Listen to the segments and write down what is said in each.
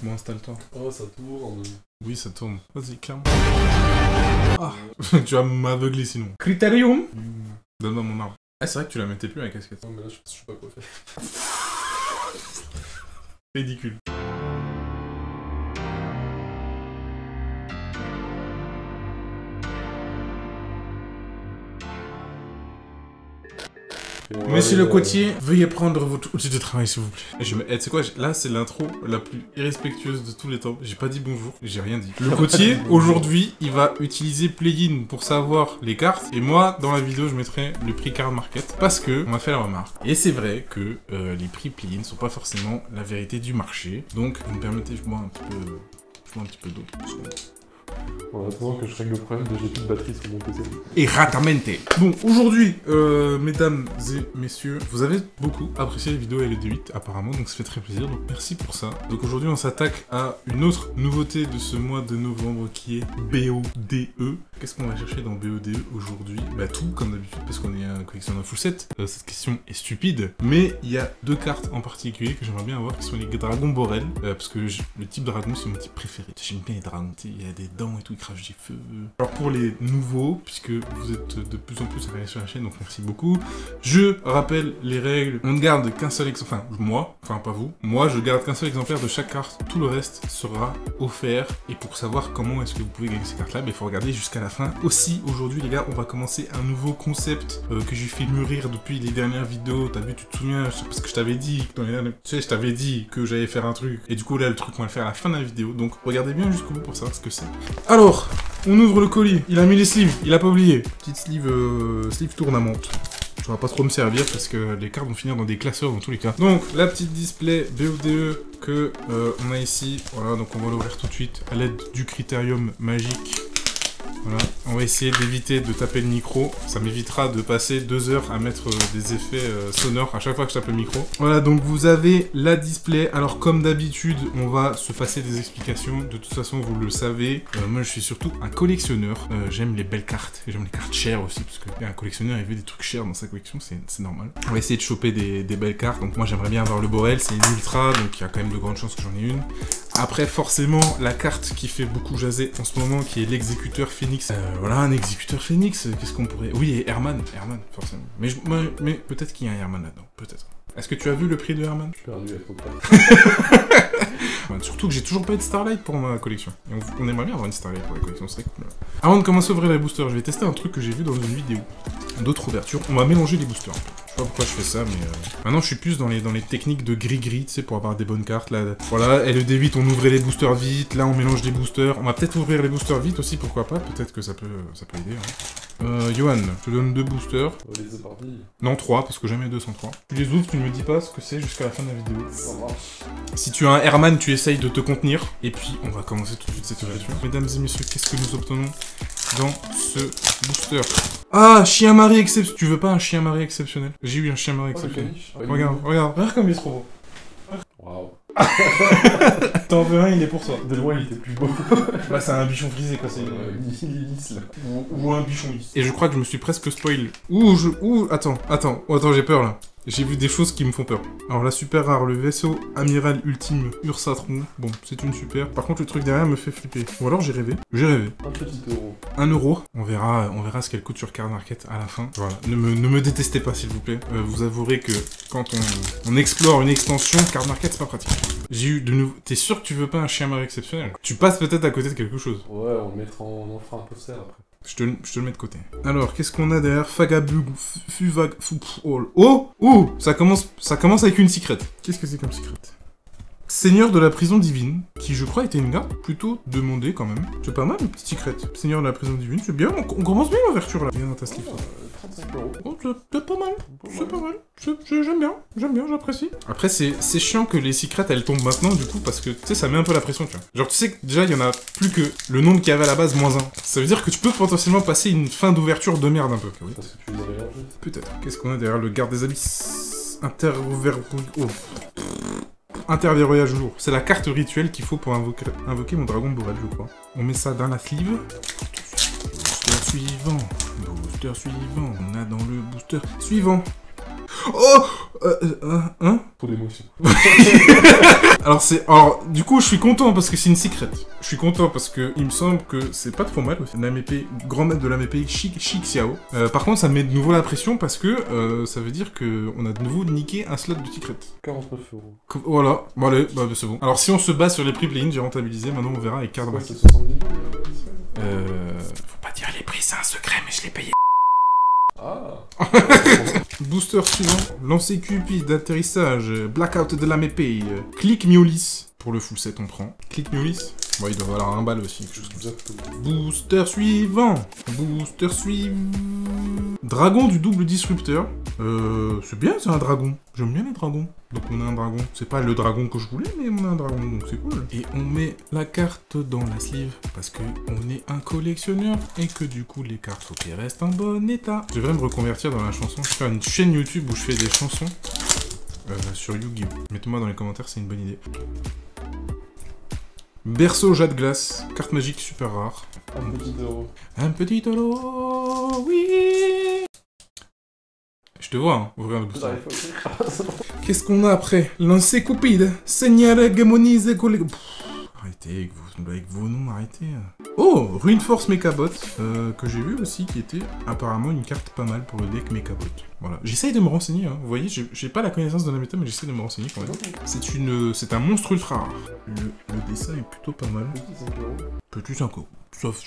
Bon, installe-toi. Oh, ça tourne. Oui, ça tourne. Vas-y, calme. Ah, tu vas m'aveugler sinon. Critérium. Donne-moi mon arbre. Ah, c'est vrai que tu la mettais plus à la casquette. Non, mais là, je sais pas quoi faire. Ridicule. Monsieur le Cotier, veuillez prendre votre outil de travail, s'il vous plaît. Tu sais quoi, là, c'est l'intro la plus irrespectueuse de tous les temps. J'ai pas dit bonjour, j'ai rien dit. Le Cotier, aujourd'hui, il va utiliser Plugin pour savoir les cartes. Et moi, dans la vidéo, je mettrai le prix Card Market. Parce que, on m'a fait la remarque. Et c'est vrai que les prix Plugin ne sont pas forcément la vérité du marché. Donc, vous me permettez, je bois un petit peu d'eau. En attendant que je règle le problème de j'ai plus de batterie sur mon PC. Erratamente. Bon, aujourd'hui, mesdames et messieurs, vous avez beaucoup apprécié les vidéos LED8 apparemment, donc ça fait très plaisir, donc merci pour ça. Donc aujourd'hui, on s'attaque à une autre nouveauté de ce mois de novembre qui est BODE. Qu'est-ce qu'on va chercher dans BODE aujourd'hui? Bah tout, comme d'habitude, parce qu'on est un collectionneur full set. Cette question est stupide, mais il y a deux cartes en particulier que j'aimerais bien avoir, qui sont les dragons Borel, parce que le type dragon, c'est mon type préféré. J'aime bien les dragons, il y a des dents et tout, ils crachent des feux. Alors pour les nouveaux, puisque vous êtes de plus en plus arrivés sur la chaîne, donc merci beaucoup. Je rappelle les règles, on ne garde qu'un seul exemplaire, enfin pas vous, moi je garde qu'un seul exemplaire de chaque carte, tout le reste sera offert. Et pour savoir comment est-ce que vous pouvez gagner ces cartes là, il faut regarder jusqu'à la fin. Aussi aujourd'hui les gars, on va commencer un nouveau concept que j'ai fait mûrir depuis les dernières vidéos. T'as vu, tu te souviens, parce que je t'avais dit, je t'avais dit que j'allais faire un truc, et du coup là le truc on va le faire à la fin de la vidéo, donc regardez bien jusqu'au bout pour savoir ce que c'est. Alors, on ouvre le colis, il a mis les sleeves, il a pas oublié. Petite sleeve, sleeve tournamante. Ça va pas trop me servir parce que les cartes vont finir dans des classeurs dans tous les cas. Donc, la petite display BODE que on a ici. Voilà, donc on va l'ouvrir tout de suite à l'aide du critérium magique. Voilà, on va essayer d'éviter de taper le micro. Ça m'évitera de passer 2 heures à mettre des effets sonores à chaque fois que je tape le micro. Voilà, donc vous avez la display. Alors comme d'habitude, on va se passer des explications. De toute façon, vous le savez. Moi, je suis surtout un collectionneur. J'aime les belles cartes. Et j'aime les cartes chères aussi. Parce qu'un collectionneur, il veut des trucs chers dans sa collection. C'est normal. On va essayer de choper des belles cartes. Donc moi, j'aimerais bien avoir le Borel. C'est une ultra. Donc il y a quand même de grandes chances que j'en ai une. Après, forcément, la carte qui fait beaucoup jaser en ce moment, qui est l'exécuteur Phoenix. Voilà, un exécuteur Phoenix, qu'est-ce qu'on pourrait... Oui, et Herman, forcément. Mais peut-être qu'il y a un Herman là-dedans, peut-être. Est-ce que tu as vu le prix de Herman? Je suis perdu avec ton prix. Surtout que j'ai toujours pas eu de Starlight pour ma collection. Et on aimerait bien avoir une Starlight pour la collection, c'est cool. Avant de commencer à ouvrir les boosters, je vais tester un truc que j'ai vu dans une vidéo. D'autres ouvertures. On va mélanger les boosters. Je sais pas pourquoi je fais ça, mais... Maintenant, je suis plus dans les techniques de gris-gris, tu sais, pour avoir des bonnes cartes. Là, voilà, LED8, on ouvrait les boosters vite. Là, on mélange les boosters. On va peut-être ouvrir les boosters vite aussi, pourquoi pas. Peut-être que ça peut aider. Hein. Johan, je te donne 2 boosters. Les parties. Non, 3, parce que jamais 2 sans 3. Tu les ouvres, tu ne me dis pas ce que c'est jusqu'à la fin de la vidéo. Ça marche. Si tu as un Herman, tu essayes de te contenir. Et puis, on va commencer tout de suite cette ouverture. Mesdames et messieurs, qu'est-ce que nous obtenons dans ce booster? Ah, chien mari exceptionnel. Tu veux pas un chien mari exceptionnel? J'ai eu un chien mari exceptionnel. Regarde comme il est trop beau. Waouh. T'en veux un, il est pour toi. De loin, il était plus beau. Bah, c'est un bichon frisé, quoi. C'est lisse, là. ou un bichon lisse. Et je crois que je me suis presque spoil. Attends, j'ai peur, là. J'ai vu des choses qui me font peur. Alors la super rare, le vaisseau amiral ultime Ursatron. Bon, c'est une super. Par contre, le truc derrière me fait flipper. Ou alors j'ai rêvé. Un petit euro. 1 euro. On verra ce qu'elle coûte sur Card Market à la fin. Voilà. Ne me détestez pas, s'il vous plaît. Vous avouerez que quand on explore une extension, Card Market, c'est pas pratique. J'ai eu de nouveau... T'es sûr que tu veux pas un chien mari exceptionnel? Tu passes peut-être à côté de quelque chose. Ouais, on mettra en fera un poster après. Je te le mets de côté. Alors, qu'est-ce qu'on a derrière? Fagabug... Oh, ça commence avec une secret. Qu'est-ce que c'est comme secret? Seigneur de la prison divine, qui je crois était une garde plutôt demandée quand même. C'est pas mal, une petite secret. Seigneur de la prison divine, c'est bien, on commence bien l'ouverture là. Viens dans ta slip. 35 euros. Oh, c'est pas mal, c'est pas mal. J'aime bien, j'apprécie. Après, c'est chiant que les secrets elles tombent maintenant du coup, parce que tu sais, ça met un peu la pression, tu vois. Genre, tu sais que déjà, il y en a plus que le nombre qu'il y avait à la base, -1. Ça veut dire que tu peux potentiellement passer une fin d'ouverture de merde un peu. Oui. Parce que tu les as mélangés. Peut-être. Qu'est-ce qu'on a derrière le garde des abysses? Interverrouillage lourd. C'est la carte rituelle qu'il faut pour invoquer mon dragon Borel, je crois. On met ça dans la sleeve. Booster suivant. On a dans le booster suivant. Oh hein? Trop d'émotion. Alors, du coup, je suis content parce que c'est une secret. Je suis content parce que il me semble que c'est pas trop mal. L'AMP, grand maître de l'AMP, Chic Xiao. Par contre, ça me met de nouveau la pression parce que ça veut dire qu'on a de nouveau niqué un slot de secret. 49 €. Voilà, bon allez, bah c'est bon. Alors si on se base sur les prix play-in, j'ai rentabilisé, maintenant on verra avec carte Ouais, bracket. c'est 70 €. Faut pas dire les prix, c'est un secret, mais je l'ai payé. Ah. Booster suivant, lancer Cupid d'atterrissage, blackout de l'AMP, click Miolis. Pour le full set, on prend. Click Miolis. Bon, il doit valoir un bal aussi, quelque chose comme ça. Exactement. Booster suivant. Booster suivant. Dragon du double disrupteur. C'est bien, c'est un dragon. J'aime bien les dragons. Donc on a un dragon. C'est pas le dragon que je voulais, mais on a un dragon, donc c'est cool. Et on met la carte dans la sleeve, parce que on est un collectionneur, et que du coup les cartes faut qu'elles restent en bon état. Je devrais me reconvertir dans la chanson. Je vais faire une chaîne YouTube où je fais des chansons sur Yu-Gi-Oh! Mettez-moi dans les commentaires, c'est une bonne idée. Berceau Jade Glace, carte magique super rare. Un petit euro. Un petit euro, oui. Je te vois, hein, ouvrir le booster. J'arrive pas à écrire. Qu'est-ce qu'on a après? Lancer Cupid, Seigneur Hegemonize Collègue. Arrêtez avec vos noms, arrêtez. Oh, Ruin Force Mechabot, que j'ai vu aussi, qui était apparemment une carte pas mal pour le deck Mechabot. Voilà, j'essaye de me renseigner, hein. Vous voyez, j'ai pas la connaissance de la méta, mais j'essaie de me renseigner quand même. C'est un monstre ultra rare. Le dessin est plutôt pas mal. Petit 5 €. Petit 5 euros.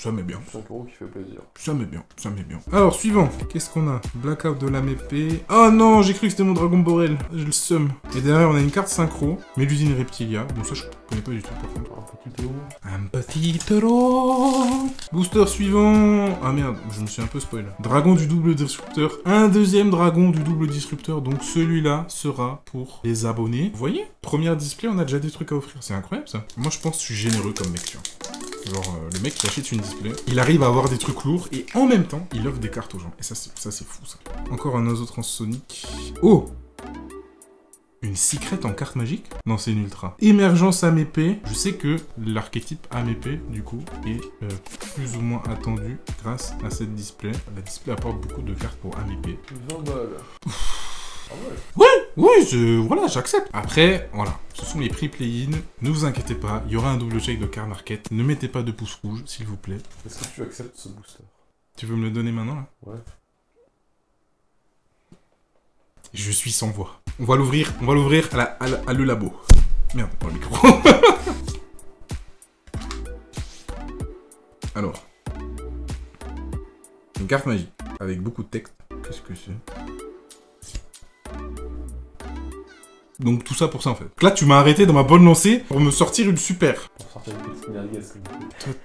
Ça met bien. 5 € qui fait plaisir. Ça met bien, ça met bien. Alors, suivant. Qu'est-ce qu'on a? Blackout de l'AMP. Oh non, j'ai cru que c'était mon Dragon Borel. J'ai le seum. Et derrière, on a une carte synchro. Mélusine Reptilia. Bon, ça, je connais pas du tout, par contre. Un petit euro. Un petit euro. Booster suivant. Ah merde, je me suis un peu spoil. Dragon du double disrupteur. Un deuxième dragon du double disrupteur. Donc, celui-là sera pour les abonnés. Vous voyez? Première display, on a déjà des trucs à offrir. C'est incroyable, ça. Moi, je pense que je suis généreux comme mec, tu vois. Genre, le mec qui achète une display, il arrive à avoir des trucs lourds et en même temps, il offre des cartes aux gens. Et ça, c'est fou, ça. Encore un oiseau transonique. Oh! Une secret en carte magique? Non, c'est une ultra. Émergence AMP. Je sais que l'archétype AMP, du coup, est plus ou moins attendu grâce à cette display. La display apporte beaucoup de cartes pour AMP. 20 balles. Ah ouais. Oui, voilà, j'accepte. Après, voilà, ce sont les prix play-in. Ne vous inquiétez pas, il y aura un double check de card market. Ne mettez pas de pouce rouge, s'il vous plaît. Est-ce que tu acceptes ce booster? Tu veux me le donner maintenant, là? Ouais. Je suis sans voix. On va l'ouvrir à le labo. Merde, dans le micro. Alors. Une carte magique, avec beaucoup de texte. Qu'est-ce que c'est? Donc tout ça pour ça en fait. Donc là tu m'as arrêté dans ma bonne lancée pour me sortir une super. Pour sortir une petite merguez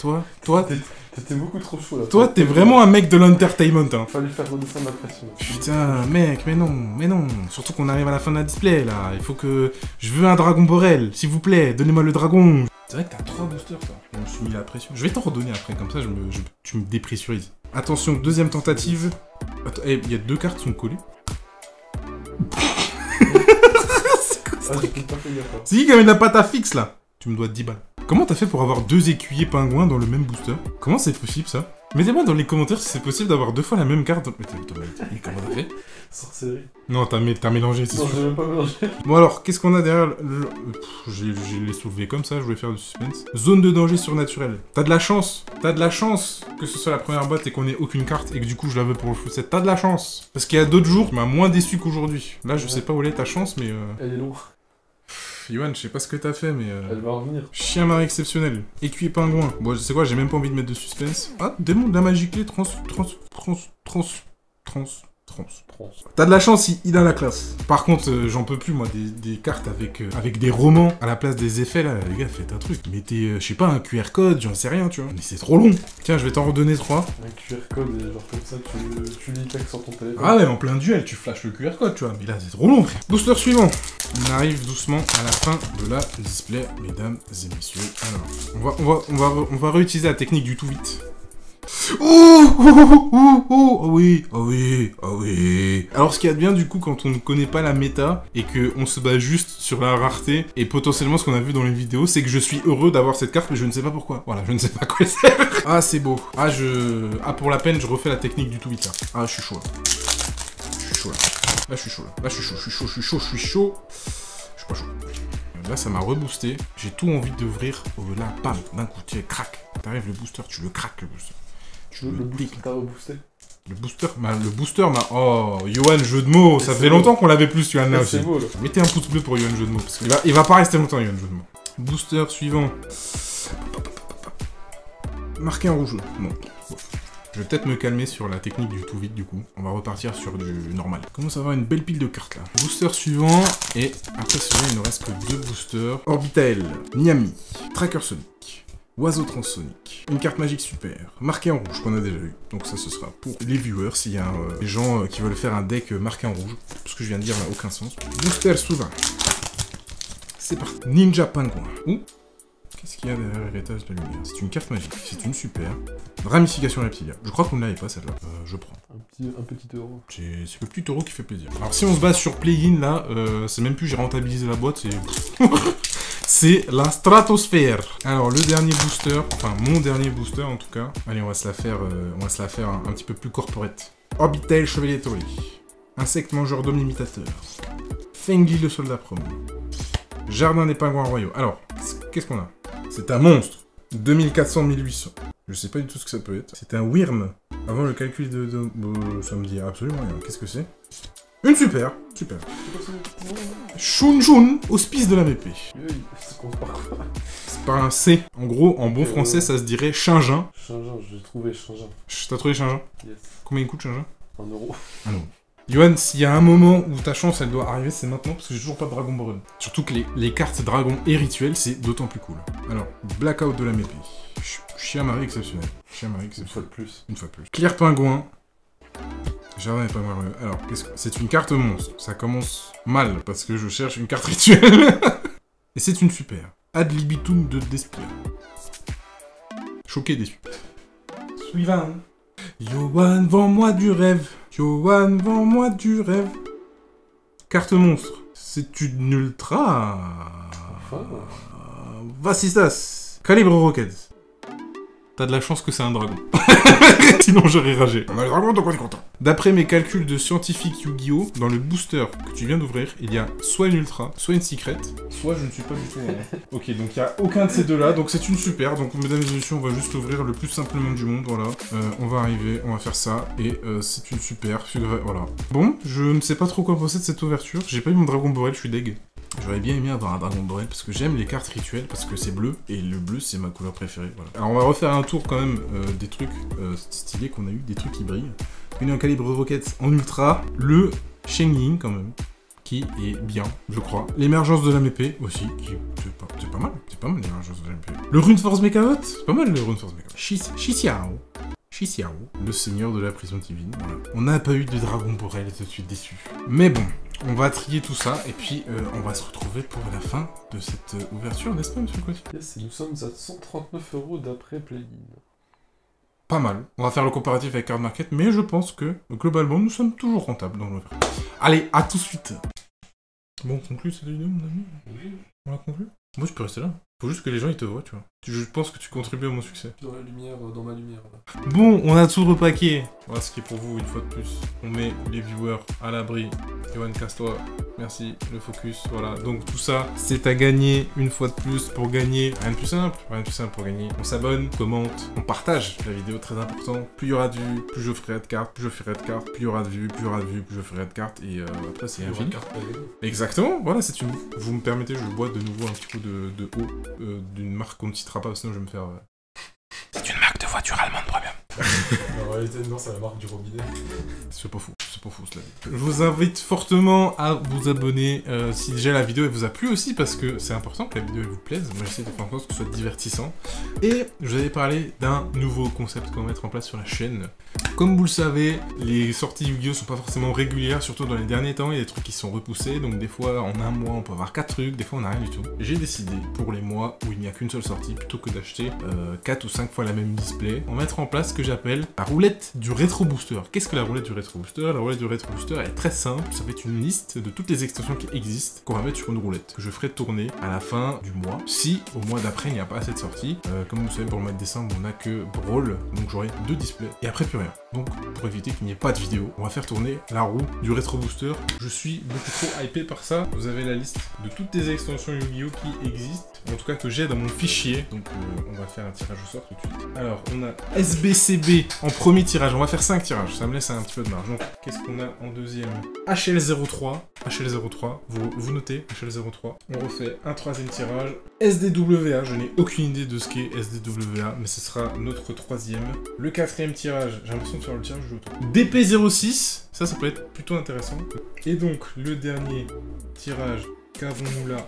comme Toi, t'étais beaucoup trop chaud là. toi t'es vraiment un mec de l'entertainment hein. Fallait faire redescendre la pression. Putain mec, mais non. Surtout qu'on arrive à la fin de la display là. Il faut que... Je veux un dragon Borel, s'il vous plaît, donnez-moi le dragon. C'est vrai que t'as 3 boosters toi. Je me suis mis la pression. Je vais t'en redonner après, comme ça tu me dépressurises. Attention, deuxième tentative. Attends, il y a 2 cartes qui sont collées. Ah, j'ai pas fait gaffe. C'est qui a mis de la pâte à fixe là? Tu me dois 10 balles. Comment t'as fait pour avoir 2 écuyers pingouins dans le même booster? Comment c'est possible ça? Mettez-moi dans les commentaires si c'est possible d'avoir 2 fois la même carte. Mais comment t'as fait? Sorcellerie. Non, t'as mélangé, c'est Non, sûr. j'ai même pas mélangé. Bon alors, qu'est-ce qu'on a derrière le... Je l'ai soulevé comme ça, je voulais faire du suspense. Zone de danger surnaturel. T'as de la chance que ce soit la première boîte et qu'on ait aucune carte et que du coup je la veux pour le full set. T'as de la chance. Parce qu'il y a d'autres jours, tu m'as moins déçu qu'aujourd'hui. Là, je sais pas où elle est ta chance, mais... Elle est lourde. Yoann, je sais pas ce que t'as fait, mais... Elle va revenir. Chien marin exceptionnel. Écuyer pingouin. Bon, c'est quoi, j'ai même pas envie de mettre de suspense. Ah, démon de la magie clé, trans. T'as de la chance, il a la classe. Par contre, j'en peux plus, moi, des cartes avec des romans à la place des effets, là. Les gars, faites un truc. Mettez, je sais pas, un QR code, j'en sais rien, tu vois. Mais c'est trop long. Tiens, je vais t'en redonner 3. Un QR code, et genre comme ça, tu lis texte sur ton téléphone. Ah ouais, en plein duel, tu flashes le QR code, tu vois. Mais là, c'est trop long, frère. Booster suivant. On arrive doucement à la fin de la display, mesdames et messieurs. Alors, on va réutiliser la technique du tout vite. Oh oui. Alors ce qu'il y a de bien du coup quand on ne connaît pas la méta et qu'on se base juste sur la rareté et potentiellement ce qu'on a vu dans les vidéos, c'est que je suis heureux d'avoir cette carte mais je ne sais pas pourquoi. Voilà, je ne sais pas quoi faire. Ah c'est beau. Ah pour la peine je refais la technique du tout vite là. Ah je suis chaud là. Là, je suis chaud, là. Là, je suis chaud, je suis chaud, je suis chaud, je suis chaud. Je suis pas chaud. Là, ça m'a reboosté. J'ai tout envie d'ouvrir. Oh, là, bam, d'un coup, tu crac. T'arrives le booster, tu le craques le booster. Tu Le booster t'a reboosté. Le booster m'a... Oh, Yohan, jeu de mots. Ça fait longtemps qu'on l'avait plus, Yohan, là aussi. C'est beau, là. Mettez un pouce bleu pour Yohan, jeu de mots. Parce qu'il va pas rester longtemps, Yohan, jeu de mots. Booster suivant. Marqué en rouge. Bon. Je vais peut-être me calmer sur la technique du tout vite, du coup. On va repartir sur du normal. Commence à avoir une belle pile de cartes, là. Booster suivant. Et après celui-là, il ne reste que 2 boosters. Orbital, Miami, Tracker Sonic, Oiseau Transonic. Une carte magique super. Marqué en rouge, qu'on a déjà eu. Donc ça, ce sera pour les viewers, s'il y a des gens qui veulent faire un deck marqué en rouge. Ce que je viens de dire n'a aucun sens. Booster suivant. C'est parti. Ninja Pingouin. Ouh. Qu'est-ce qu'il y a derrière l'héritage de lumière? C'est une carte magique, c'est une super. Ramification reptilia. Je crois qu'on ne l'avait pas celle-là. Je prends. Un petit euro. C'est le petit euro qui fait plaisir. Alors si on se base sur play-in là, c'est même plus j'ai rentabilisé la boîte, c'est... c'est la stratosphère. Alors le dernier booster, enfin mon dernier booster en tout cas. Allez, on va se la faire un petit peu plus corporate. Orbital Chevalier Tori. Insecte mangeur d'hommes imitateur. Fengli le soldat promu. Jardin des pingouins royaux. Alors, qu'est-ce qu'on a? C'est un monstre. 2400-1800. Je sais pas du tout ce que ça peut être. C'est un Wyrm. Avant le calcul de... ça me dit absolument rien. Qu'est-ce que c'est? Une super. Super. Shunjun, hospice de la BP. Ça commence par quoi? C'est par un C. En gros, en bon français, ça se dirait Chingin. Chingin, j'ai trouvé Chingin. T'as trouvé Chingin? Yes. Combien il coûte Chingin? 1 euro. 1 euro. Yohan, s'il y a un moment où ta chance elle doit arriver, c'est maintenant parce que j'ai toujours pas de Dragon Ball. Surtout que les cartes dragon et rituels, c'est d'autant plus cool. Alors, Blackout de la Mépée. Chien-Marie exceptionnel. Chien-Marie exceptionnel. Une fois de plus. Claire Pingouin. Jardin des pingouins. Alors, c'est une carte monstre. Ça commence mal parce que je cherche une carte rituelle. Et c'est une super. Ad libitum de Despia. Choqué déçu. Suivant. Yohan, vends-moi du rêve. Yohan, vends-moi du rêve. Carte monstre. C'est une ultra. Enfin. Vassistas. Calibre Rockets. T'as de la chance que c'est un dragon. Sinon j'aurais ragé. On a le dragon, donc on est content. D'après mes calculs de scientifique Yu-Gi-Oh, dans le booster que tu viens d'ouvrir, il y a soit une ultra, soit une secret, soit je ne suis pas du tout... Ok, donc il n'y a aucun de ces deux-là, donc c'est une super. Donc mesdames et messieurs, on va juste l'ouvrir le plus simplement du monde, voilà. On va arriver, on va faire ça, et c'est une super, voilà. Bon, je ne sais pas trop quoi penser de cette ouverture. J'ai pas eu mon Dragon Borel, je suis deg. J'aurais bien aimé avoir un Dragon Borel parce que j'aime les cartes rituelles, parce que c'est bleu, et le bleu c'est ma couleur préférée, voilà. Alors on va refaire un tour quand même des trucs stylés qu'on a eu, des trucs qui brillent. On a un calibre Rocket en ultra, le Sheng Ying quand même, qui est bien, je crois. L'émergence de la Mépée aussi, qui c'est pas mal l'émergence de la Mépée. Le Rune Force Mekavot, c'est pas mal le Rune Force Mekavot. Xixiao, le seigneur de la prison divine, voilà. On n'a pas eu de Dragon Borel, je suis déçu. Mais bon, on va trier tout ça, et puis on va se retrouver pour la fin de cette ouverture, n'est-ce pas, monsieur le Coty? Yes, et nous sommes à 139 € d'après play-in. Pas mal. On va faire le comparatif avec Card Market, mais je pense que, globalement, nous sommes toujours rentables dans l'ouverture. Allez, à tout de suite. Bon, on conclut cette vidéo, mon ami? Oui. On l'a conclu? Moi, je peux rester là. Faut juste que les gens, ils te voient, tu vois. Je pense que tu contribues à mon succès. Dans la lumière, dans ma lumière, là. Bon, on a tout repaqué. Voilà ce qui est pour vous, une fois de plus. On met les viewers à l'abri. Yohan, casse-toi. Merci, le focus. Voilà, donc tout ça, c'est à gagner une fois de plus pour gagner. Rien de plus simple pour gagner. On s'abonne, on commente, on partage la vidéo, très important. Plus il y aura de vues, plus je ferai de cartes, plus je ferai de cartes. Plus il y aura de vues, plus il y aura de vues, plus je ferai de cartes. Et après, c'est infini. Exactement, voilà, c'est une... Vous me permettez, je bois de nouveau un petit coup de eau d'une marque qu'on ne citera pas, sinon je vais me faire... C'est une marque de voiture allemande premium. En réalité, non, c'est la marque du robinet. C'est pas fou cela. Je vous invite fortement à vous abonner si déjà la vidéo elle vous a plu aussi, parce que c'est important que la vidéo elle vous plaise. Moi j'essaie de faire en sorte que ce soit divertissant. Et je vous avais parlé d'un nouveau concept qu'on va mettre en place sur la chaîne. Comme vous le savez, les sorties Yu-Gi-Oh sont pas forcément régulières, surtout dans les derniers temps, il y a des trucs qui sont repoussés, donc des fois en un mois on peut avoir 4 trucs, des fois on n'a rien du tout. J'ai décidé, pour les mois où il n'y a qu'une seule sortie, plutôt que d'acheter 4 ou 5 fois la même display, on va mettre en place ce que j'appelle la roulette du rétro booster. Qu'est-ce que la roulette du rétro booster? La roulette du rétro booster est très simple, ça va être une liste de toutes les extensions qui existent qu'on va mettre sur une roulette, que je ferai tourner à la fin du mois, si au mois d'après il n'y a pas assez de sorties. Comme vous savez, pour le mois de décembre on n'a que Brawl, donc j'aurai 2 displays, et après plus rien. Donc, pour éviter qu'il n'y ait pas de vidéo, on va faire tourner la roue du Retro Booster. Je suis beaucoup trop hypé par ça. Vous avez la liste de toutes les extensions Yu-Gi-Oh qui existent, en tout cas que j'ai dans mon fichier. Donc, on va faire un tirage au sort tout de suite. Alors, on a SBCB en premier tirage. On va faire 5 tirages, ça me laisse un petit peu de marge. Donc, qu'est-ce qu'on a en deuxième? HL03. HL03, vous notez, HL03. On refait un troisième tirage. SDWA, je n'ai aucune idée de ce qu'est SDWA, mais ce sera notre troisième. Le quatrième tirage, j'ai l'impression de faire le tirage de l'autre. DP06, ça peut être plutôt intéressant. Et donc, le dernier tirage, qu'avons-nous là?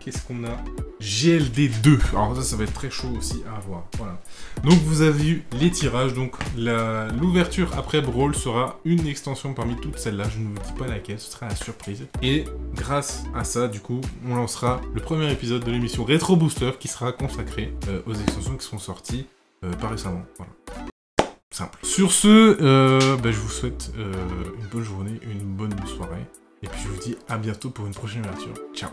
Qu'est-ce qu'on a? GLD2. Alors ça va être très chaud aussi à avoir. Voilà. Donc vous avez eu les tirages. Donc l'ouverture après Brawl sera une extension parmi toutes celles-là. Je ne vous dis pas laquelle, ce sera la surprise. Et grâce à ça, du coup, on lancera le premier épisode de l'émission Retro Booster qui sera consacré aux extensions qui sont sorties pas récemment. Voilà. Simple. Sur ce, je vous souhaite une bonne journée, une bonne soirée. Et puis je vous dis à bientôt pour une prochaine ouverture. Ciao.